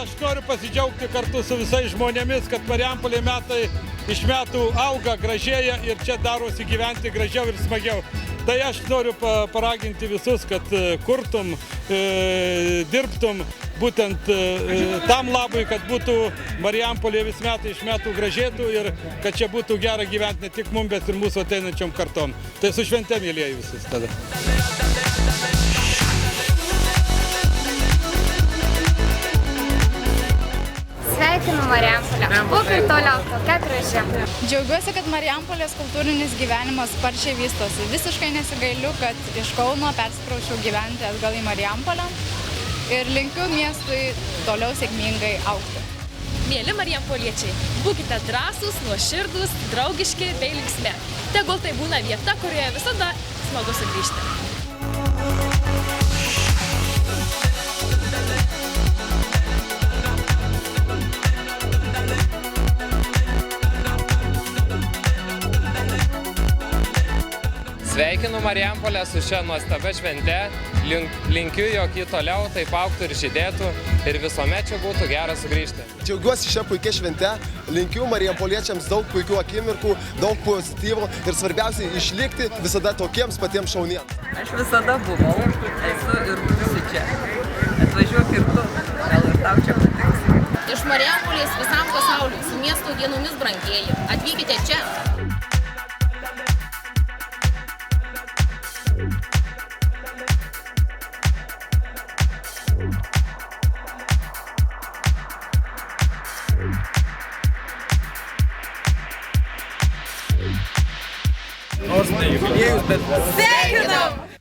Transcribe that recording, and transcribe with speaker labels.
Speaker 1: aš noriu pasidžiaugti kartu su visais žmonėmis, kad Marijampolė metai iš metų auga, gražėja ir čia darosi gyventi gražiau ir smagiau. Tai aš noriu paraginti visus, kad kurtum, dirbtum būtent tam labui, kad būtų Marijampolė vis metai iš metų gražėtų ir kad čia būtų gera gyventi ne tik mums, bet ir mūsų ateinančiom kartom. Tai su švente, mėlyjeji, visus tada.
Speaker 2: Sveikinu Marijampolę. Būk ir toliau, tokia graži.
Speaker 3: Džiaugiuosi, kad Marijampolės kultūrinis gyvenimas sparčiai vystosi. Visiškai nesigailiu, kad iš Kauno persikraučiau gyventi atgal į Marijampolę ir linkiu miestui toliau sėkmingai augti.
Speaker 4: Mėly marijampoliečiai, būkite drąsūs, nuoširdūs, draugiški bei linksmi. Tegul tai būna vieta, kurioje visada smagu sugrįžti.
Speaker 5: Sveikinu Marijampolę su šia nuostabia švente, linkiu, jog ji toliau taip augtų ir žydėtų ir visuomet čia būtų gera sugrįžti.
Speaker 6: Džiaugiuosi šią puikia švente, linkiu marijampoliečiams daug puikių akimirkų, daug pozityvų ir svarbiausiai išlikti visada tokiems patiems šauniems.
Speaker 7: Aš visada buvau, esu ir būsiu čia. Atvažiuok ir tu, gal ir tau čia patiks.
Speaker 8: Iš Marijampolės visam pasauliui, su miesto dienomis brangieji, atvykite čia.
Speaker 9: Nors ne jubiliejus, bet...
Speaker 8: Sveikinam!